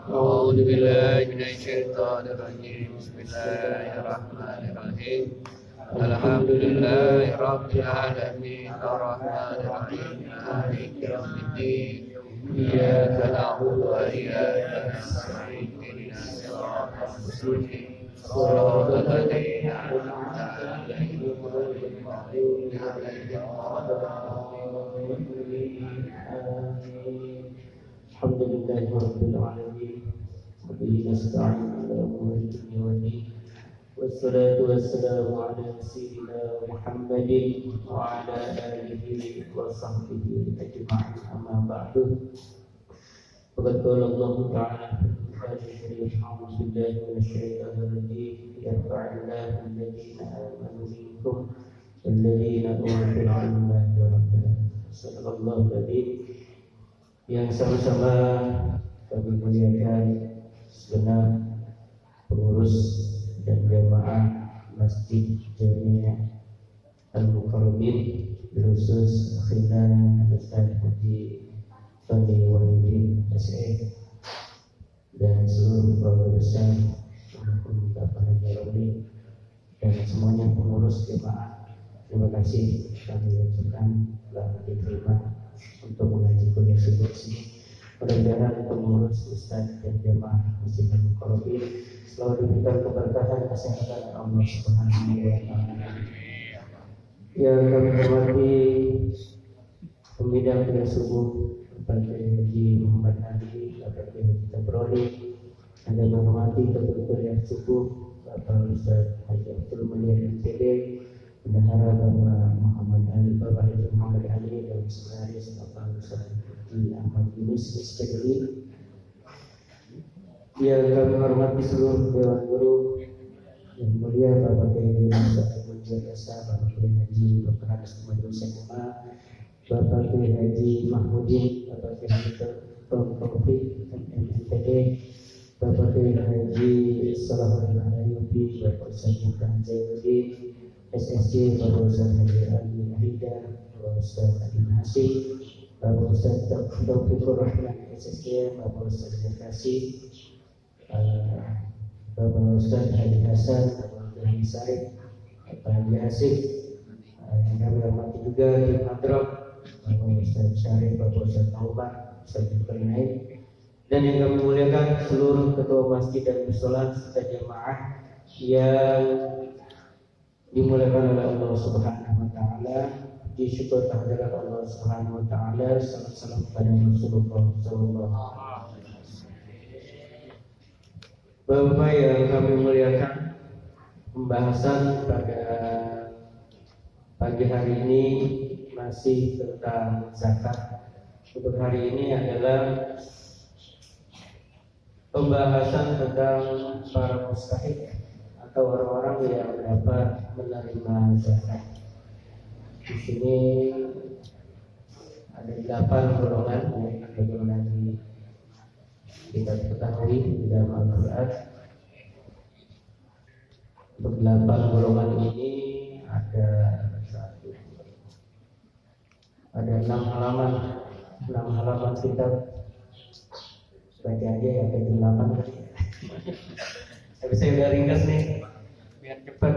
أعوذ بالله من الشيطان الرجيم. بسم الله الرحمن الرحيم. الحمد لله رب العالمين الرحمن الرحيم مالك يوم الدين إياك نعبد وإياك نستعين اهدنا الصراط المستقيم صراط الذين أنعمت عليهم غير المغضوب عليهم ولا الضالين. الحمد لله رب العالمين وبه نستعين على أمور الدنيا والدين والصلاة والسلام على سيدنا محمد وعلى آله وصحبه أجمعين أما بعد فقد قال الله تعالى في القرآن أعوذ بالله من الشيطان الرجيم يرفع الله الذين آمنوا منكم والذين أوتوا العلم درجات صدق الله العظيم. Yang sama-sama kami muliakan segenap pengurus dan jamaah Masjid Jami'ah Al-Mukarramin, khusus akhirnya Ustaz Haji Tony Wahidin SE dan seluruh keluarga besar maupun Bapak Haji Romi dan semuanya pengurus jamaah. Terima kasih kami ucapkan telah diterima untuk mengaji kuliah subuh sini. Mudah-mudahan pengurus Ustaz dan jamaah Masjid Al-Mukarramin selalu diberikan keberkahan kesehatan Allah Subhanahu wa taala. Yang kami hormati pembina kuliah subuh Bapak Haji Muhammad Ali, Bapak Haji Tabroli, dan yang menghormati ketua kuliah subuh Bapak Ustaz Haji Abdul Mulia MPD, Bendahara Bapak Muhammad Ali, Bapak Haji Muhammad Ali, dan sekretaris Bapak Ustaz Haji Ahmad Yunus SPDI. Yang kami hormati seluruh dewan guru yang mulia Bapak Haji Ustaz Haji Biasa, Bapak Haji Dr. Anas Majelis SMA, Bapak Haji Mahmudin, Bapak Haji Taufik MPD, Bapak Haji Salahuddin Alayubi, Bapak Ustaz Ibrahim Zainuddin SSC, Bapak Ustaz Haji Ali Ahida, Bapak Ustaz Adi Nasib, Bapak Ustaz Taufikur Rahman SSC, Bapak Ustaz Zakasi, Bapak Ustaz Haji Hasan, Bapak Haji Said, Bapak Haji Hasib, yang kami hormati juga tim Hadroh, Bapak Ustaz Syarif, Bapak Ustaz Taubat, Ustaz Zulkarnain, dan yang kami muliakan seluruh ketua masjid dan mushola serta jamaah yang dimuliakan oleh Allah Subhanahu wa taala. Disyukur kehadirat Allah Subhanahu wa taala. Salam kepada Rasulullah sallallahu alaihi wasallam. Bapak yang kami muliakan, pembahasan pada pagi hari ini masih tentang zakat. Untuk hari ini adalah pembahasan tentang para mustahik atau orang-orang yang dapat menerima zakat. Di sini ada 8 golongan yang bagaimana kita ketahui di dalam Al-Quran. Untuk 8 golongan ini ada 6 halaman 6 halaman kitab, baca aja ya ke 8 kali. Tapi saya udah ringkas nih biar cepat.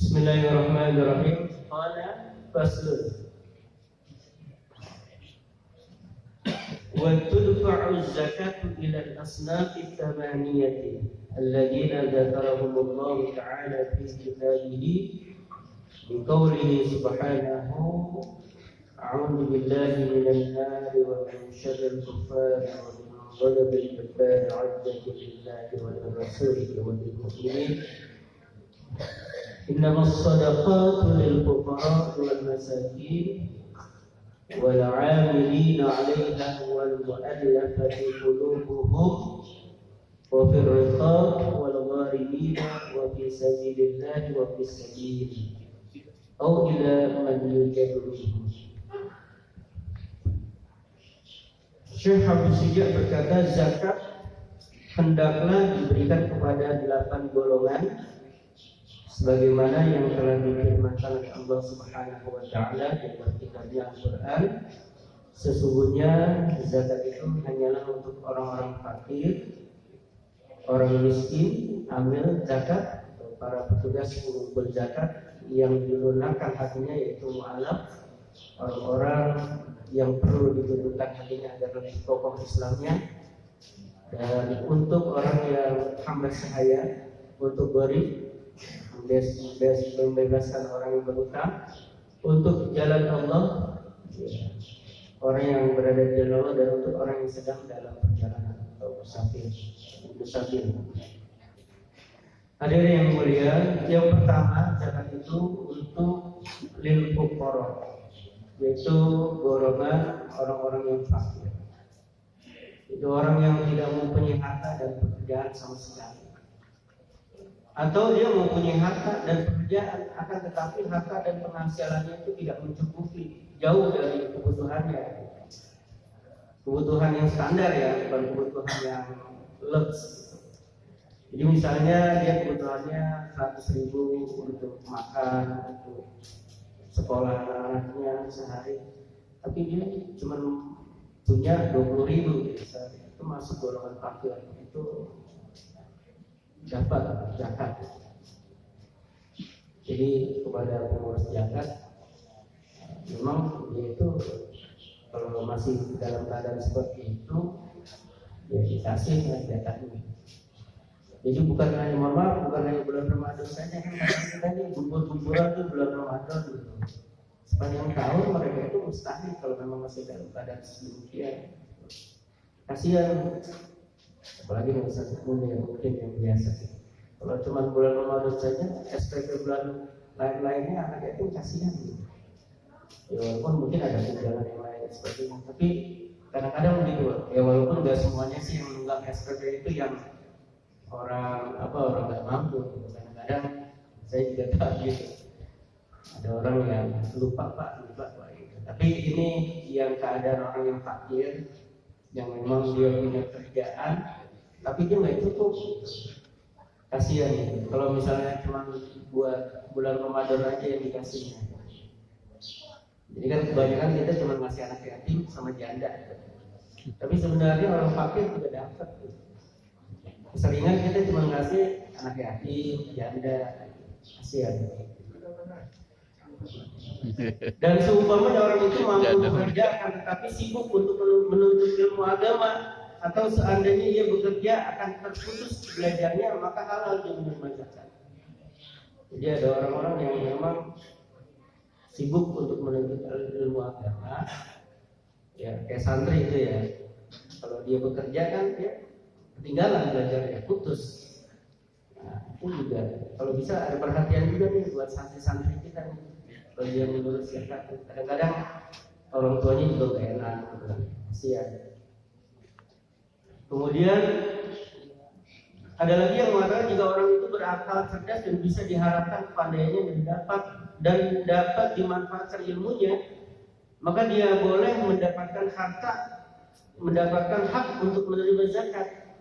Bismillahirrahmanirrahim. Qala faslun. Wa tudfa'u zakatu ila al-asnaf al-thamaniyah alladhina dzakarahumullahu ta'ala fi kitabihi biqawlihi subhanahu a'udzu billahi minan nari wa min syarril kuffari wa min ghadabil jabbari 'izzati lillahi wa lirrasulihi wa lil mu'minin. Innamas shadaqatu lil fuqara'i wal masakin wal 'amilina 'alaiha wal mu'allafati qulubuhum wa fir riqab wal gharimina wa fi sabilillahi wa fis sabil aw ila man yujadu. Syekh Abdul Sijak berkata, zakat hendaklah diberikan kepada 8 golongan sebagaimana yang telah difirmankan oleh Allah Subhanahu wa taala dalam kitabnya Al-Qur'an. Sesungguhnya zakat itu hanyalah untuk orang-orang fakir, orang miskin, amil zakat, para petugas pengumpul zakat yang dilunakkan hatinya, yaitu mu'alaf, orang-orang yang perlu ditundukkan hatinya agar lebih kokoh Islamnya, dan untuk orang yang hamba sahaya, untuk gharib, membebaskan orang yang berhutang, untuk jalan Allah, orang yang berada di jalan Allah, dan untuk orang yang sedang dalam perjalanan atau musafir. Hadirin yang mulia, yang pertama zakat itu untuk lil fuqara, yaitu golongan orang-orang yang fakir. Itu orang yang tidak mempunyai harta dan pekerjaan sama sekali, atau dia mempunyai harta dan pekerjaan, akan tetapi harta dan penghasilannya itu tidak mencukupi, jauh dari kebutuhan yang standar ya, bukan kebutuhan yang lux. Jadi misalnya dia kebutuhannya 100.000 untuk makan, untuk sekolah anaknya sehari, tapi dia cuma punya 20.000 misalnya, itu masuk golongan fakir, itu dapat zakat. Jadi kepada pengurus zakat, memang dia itu kalau masih dalam keadaan seperti itu, ya dikasih zakatnya. Jadi bukan hanya bulan Ramadan saja, kan kita ini bubur-buburan di bulan Ramadan gitu. Sepanjang tahun mereka itu mustahil kalau memang masih dalam keadaan sedemikian. Kasihan, apalagi yang mungkin yang biasa. Kalau cuma bulan Ramadan saja, SPP bulan lain-lainnya anaknya itu kasihan gitu. Ya walaupun mungkin ada tunjangan yang lain seperti itu, tapi kadang-kadang begitu. Ya walaupun nggak semuanya sih yang menunggak SPP itu yang orang nggak mampu. Kadang-kadang saya juga tahu gitu, ada orang yang lupa pak gitu. Tapi ini yang keadaan orang yang fakir, yang memang dia punya kerjaan tapi dia nggak cukup, kasihan gitu. Kalau misalnya cuma buat bulan Ramadan aja yang dikasihnya. Jadi kan kebanyakan kita cuma ngasih anak yatim sama janda, tapi sebenarnya orang fakir juga dapat gitu. Seringan kita cuma ngasih anak yatim, janda, kasihan. Dan seumpamanya orang itu mampu bekerja, akan tetapi sibuk untuk menuntut ilmu agama, atau seandainya ia bekerja akan terputus belajarnya, maka halal dia menerima zakat. Jadi ada orang-orang yang memang sibuk untuk menuntut ilmu agama, ya kayak santri itu ya. Kalau dia bekerja kan dia ketinggalan belajarnya, putus. Nah, itu juga kalau bisa ada perhatian juga nih buat santri-santri kita nih. Kalau dia mengurus zakat, kadang-kadang orang tuanya juga gak enak, kasihan. Kemudian ada lagi yang mengatakan jika orang itu berakal cerdas dan bisa diharapkan kepandaiannya dan dapat dimanfaatkan ilmunya, maka dia boleh mendapatkan hak untuk menerima zakat.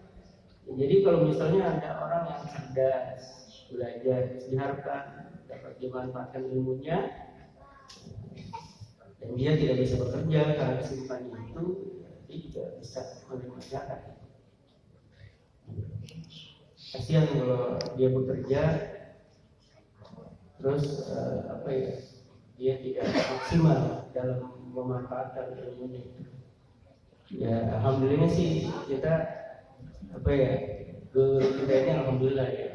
Jadi kalau misalnya ada orang yang cerdas, belajar, diharapkan dapat dimanfaatkan ilmunya, dan dia tidak bisa bekerja karena kesibukannya itu, dia juga bisa menerima zakat. Kasihan kalau dia bekerja terus dia tidak maksimal dalam memanfaatkan ilmunya. Ya alhamdulillah sih kita guru kita ini alhamdulillah ya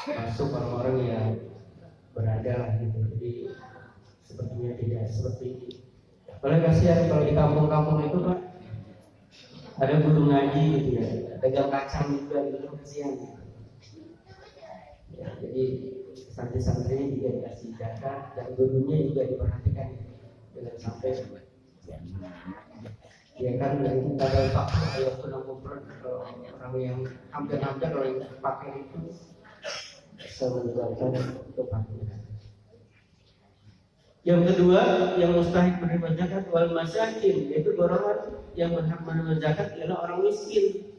masuk orang-orang yang berada lah gitu. Jadi sepertinya tidak seperti ini. Paling kasihan kalau di kampung-kampung itu Pak ada guru ngaji gitu ya, dagang kacang juga gitu, kasihan. Ya, jadi santri-santrinya juga dikasih zakat dan gurunya juga diperhatikan dengan sampai ya kan itu kadang faktor yang pernah orang yang hampir-hampir orang yang pakai itu bisa menyebabkan kepakiran. Yang kedua, yang mustahik menerima zakat wal masakin, yaitu golongan yang berhak menerima zakat adalah orang miskin.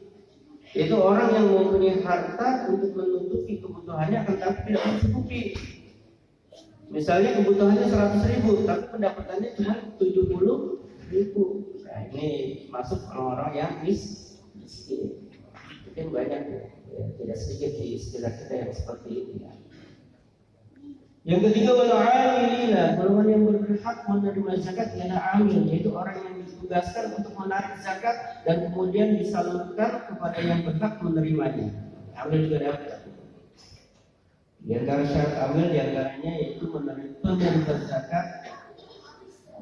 Yaitu orang yang mempunyai harta untuk menutupi kebutuhannya akan tapi tidak mencukupi. Misalnya kebutuhannya 100.000, tapi pendapatannya cuma 70.000. Nah, ini masuk orang-orang yang miskin. Mungkin banyak ya, tidak sedikit di sekitar kita yang seperti ini. Yang ketiga wal amilina, golongan yang berhak menerima zakat ialah amil, yaitu orang yang ditugaskan untuk menarik zakat dan kemudian disalurkan kepada yang berhak menerimanya. Amil juga dapat. Di antara syarat amil diantaranya yaitu menerima zakat.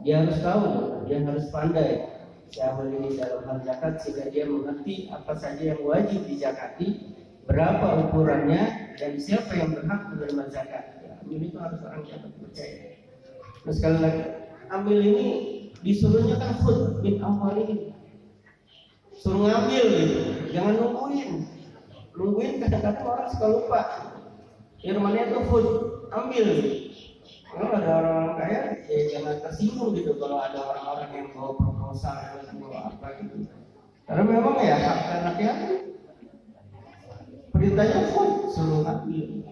Dia harus tahu, dia harus pandai siapa ini dalam hal zakat sehingga dia mengerti apa saja yang wajib dizakati, berapa ukurannya, dan siapa yang berhak menerima zakat. Amil itu harus orang yang percaya. Nah sekali lagi, amil ini disuruhnya kan khudh min amwalihim, suruh ngambil gitu, jangan nungguin kadang-kadang orang suka lupa. Firmannya itu khudh, ambil. Kalau ada orang-orang kaya, ya jangan tersinggung gitu kalau ada orang-orang yang bawa proposal atau bawa apa gitu. Karena memang ya hak anaknya perintahnya khudh, suruh ambil.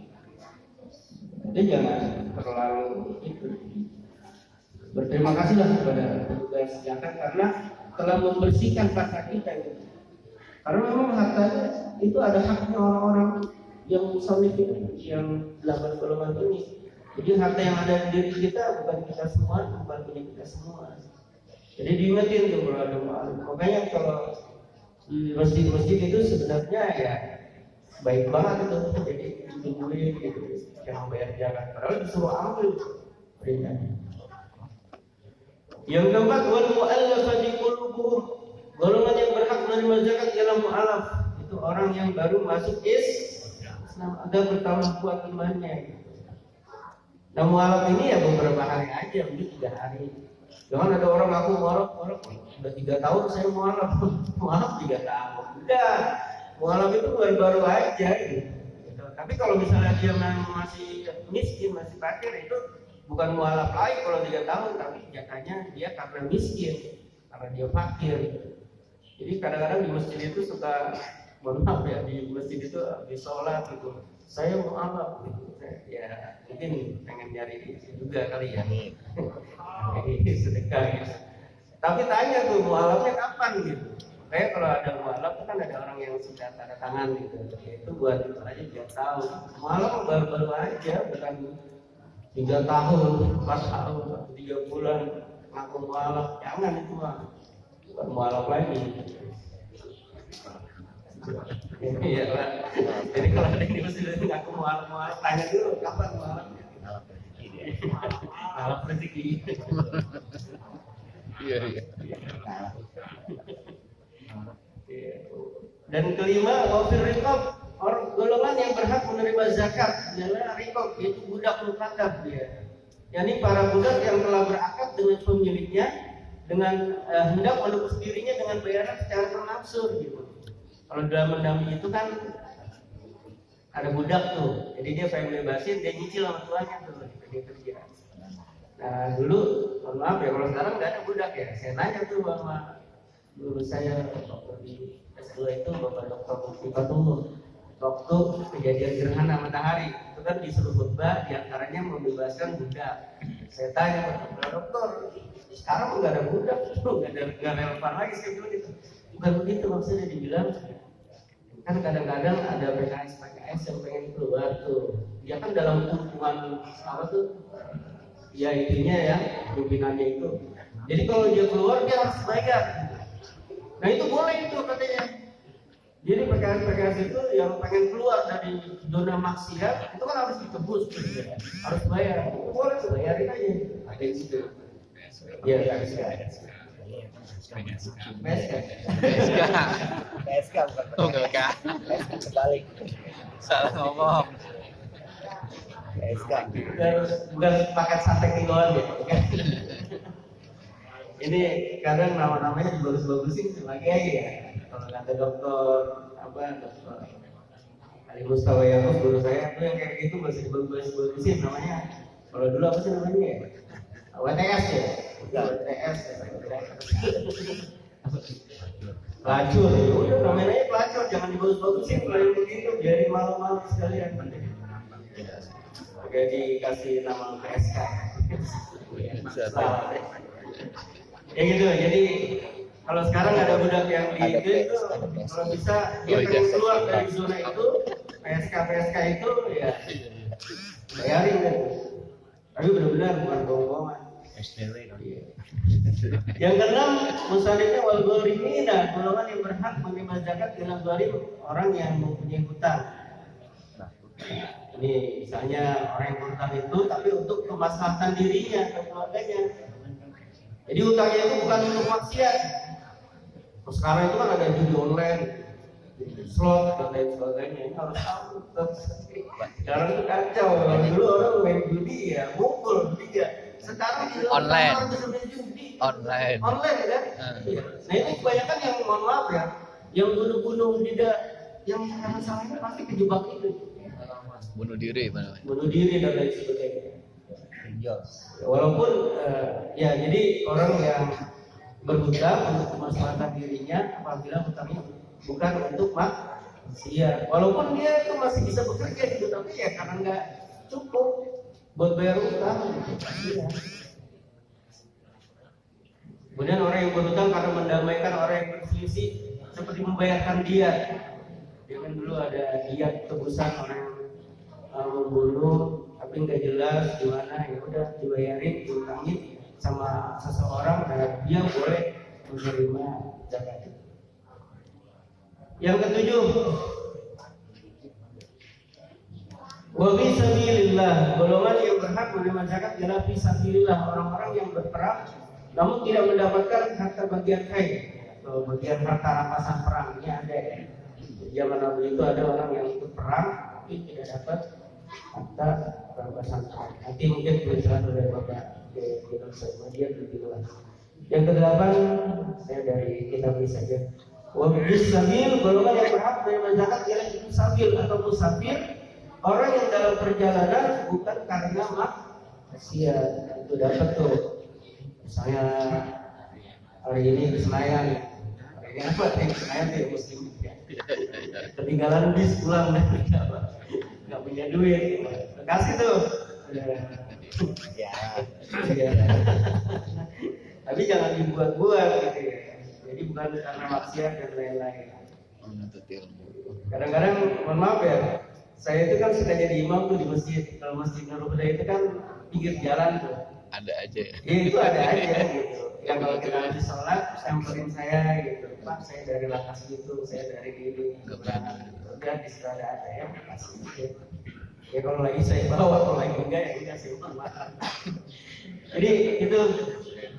Dia jangan terlalu berterima kasihlah kepada petugas zakat karena telah membersihkan harta kita gitu. Karena memang hartanya itu ada haknya orang-orang yang musafir yang 8 golongan ini. Jadi harta yang ada di diri kita bukan kita semua, bukan punya kita semua. Jadi diingetin tuh kalau ada malu. Makanya kalau di masjid-masjid itu sebenarnya ya baik banget itu. Jadi ditungguin gitu. Yang bayar zakat, padahal disuruh ambil perintahnya. Yang keempat, wal mu'allafati qulubuhum, golongan yang berhak menerima zakat ialah mu'allaf, itu orang yang baru masuk Islam, ada bertambah kuat imannya. Nah mu'allaf ini ya beberapa hari aja, mungkin 3 hari. Jangan ada orang ngaku mu'allaf sudah 3 tahun saya mu'allaf 3 tahun. Udah, mu'allaf itu baru-baru aja gitu. Tapi kalau misalnya dia masih miskin, masih fakir, itu bukan mualaf lagi kalau 3 tahun, tapi jatahnya dia karena miskin, karena dia fakir. Jadi kadang-kadang di masjid itu suka, mohon maaf ya, di masjid itu habis sholat gitu, saya mualaf gitu. Ya mungkin pengen nyari juga kali ya, jadi sedekah gitu. Tapi tanya tuh mualafnya kapan gitu. Kayak kalau ada mualaf kan ada orang yang sudah tanda tangan gitu, itu buat itu aja dia tahu. Mualaf baru-baru aja, bukan 3 tahun, 4 tahun, 3 bulan ngaku mualaf, jangan itu mah, bukan mualaf lagi. Iya lah. Jadi kalau ada yang masih ngaku mualaf, tanya dulu kapan mualafnya. Mualaf rezeki. Iya. Dan kelima, wafir riqab, orang golongan yang berhak menerima zakat adalah riqab, yaitu budak mukatab dia. yakni para budak yang telah berakad dengan pemiliknya dengan hendak menebus dirinya dengan bayaran secara bernafsu gitu. Kalau dalam mendami itu kan ada budak tuh, jadi dia pengen bebasin, dia nyicil sama tuannya tuh, dia kerja. Nah dulu, mohon maaf ya, kalau sekarang nggak ada budak ya. Saya nanya tuh sama guru saya waktu di S2 itu, Bapak Dr. Mufti Fatumur, waktu kejadian gerhana matahari itu kan disuruh khutbah diantaranya membebaskan budak. Saya tanya ke dokter, sekarang nggak ada budak, nggak relevan lagi. Saya bilang gitu. Bukan begitu maksudnya, dibilang kan kadang-kadang ada PKS yang pengen keluar tuh. Dia kan dalam kumpulan apa tuh? Ya intinya ya, pimpinannya itu. Jadi kalau dia keluar dia harus bayar. Nah itu boleh itu katanya. Jadi PKS itu yang pengen keluar dari zona maksiat itu kan harus ditebus, harus bayar. Itu boleh tuh, bayarin aja. Ada di situ. Iya, PSK bukan Oh enggak kak, PSK kebalik. salah ngomong. PSK. Bukan paket sate kiloan ya. Ini kadang nama-namanya dibagus-bagusin sebagai ya. Kalau kata dokter dokter Ali Mustafa Yaakob guru saya tuh yang kayak gitu masih dibagus-bagusin namanya. Kalau dulu apa sih namanya ya? WTS ya. WTS ya. Pelacur, ya udah namanya aja pelacur, jangan dibagus-bagusin kalau yang begitu, biarin malu-malu sekalian. Oke, dikasih nama PSK. Salah deh. Ya gitu, jadi kalau sekarang ada budak yang di itu, kalau bisa dia pengen keluar dari zona itu, PSK itu ya bayarin kan. Tapi benar-benar bukan bohong-bohongan. Yang keenam, musannifnya wal gharimina, golongan yang berhak menerima zakat dalam gharim, orang yang mempunyai hutang. Ini misalnya orang yang berhutang itu tapi untuk kemaslahatan dirinya atau keluarganya. Jadi hutangnya itu bukan untuk maksiat. Sekarang itu kan ada judi online, slot dan lain sebagainya. Ini harus tahu. Sekarang itu kacau. Dulu orang main judi ya, mukul juga. Sekarang di Online. Orang bisa main judi. Online. Online kan? Nah itu kebanyakan yang mohon maaf ya, yang bunuh-bunuh tidak, yang salah-salahnya pasti kejebak itu. Bunuh diri mana? Bunuh diri dan lain sebagainya. Walaupun ya jadi orang yang berhutang untuk kemaslahatan dirinya apabila hutangnya bukan untuk maksiat. Walaupun dia itu masih bisa bekerja gitu, tapi ya karena nggak cukup buat bayar hutang. Iya. Kemudian orang yang berhutang karena mendamaikan orang yang berselisih seperti membayarkan diat. Jangan dulu ada diat tebusan orang yang membunuh tapi nggak jelas gimana, ya udah dibayarin, diutangin sama seseorang dan dia boleh menerima zakat. Yang ketujuh, wa fi sabilillah, golongan yang berhak menerima zakat adalah fi sabilillah, orang-orang yang berperang namun tidak mendapatkan harta bagian khair atau bagian harta rampasan perang. Ini ada ya. Zaman Nabi itu ada orang yang ikut perang tapi tidak dapat harta rampasan perang. Nanti mungkin tulisan oleh Bapak di Muhammadiyah lebih luas. Yang kedelapan, saya dari kitab ini saja. Wa bis sabil, golongan yang berhak menerima zakat ialah ibu sabil atau musafir, orang yang dalam perjalanan bukan karena maksiat. Itu dapat tuh. Misalnya hari ini di Senayan, hari ini apa? Di Senayan tidak muslim. Ketinggalan bis pulang nggak punya duit, kasih tuh. Ya. Tapi jangan dibuat-buat gitu ya. Jadi bukan karena maksiat dan lain-lain. Kadang-kadang, mohon maaf ya, saya itu kan suka jadi imam tuh di masjid. Kalau Masjid Nurul Huda itu kan pinggir jalan tuh. Ada aja ya. Ya itu ada aja gitu. Yang kalau kita habis sholat, samperin saya gitu. Pak, saya dari Lakas gitu, saya dari ini. Udah di situ ada ATM, kasih gitu. Ya kalau lagi saya bawa, kalau lagi enggak ya udah saya makan. Jadi itu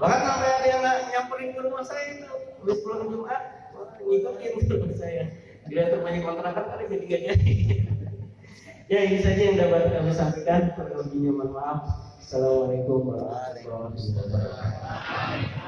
bahkan sampai ada yang nyamperin ke rumah saya itu, habis pulang Jumat, ngikutin ke rumah saya. Dia tuh banyak kontrakan kali jadi gak jadi. Ya ini saja yang dapat kami sampaikan. Kurang lebihnya mohon maaf. Assalamualaikum warahmatullahi wabarakatuh.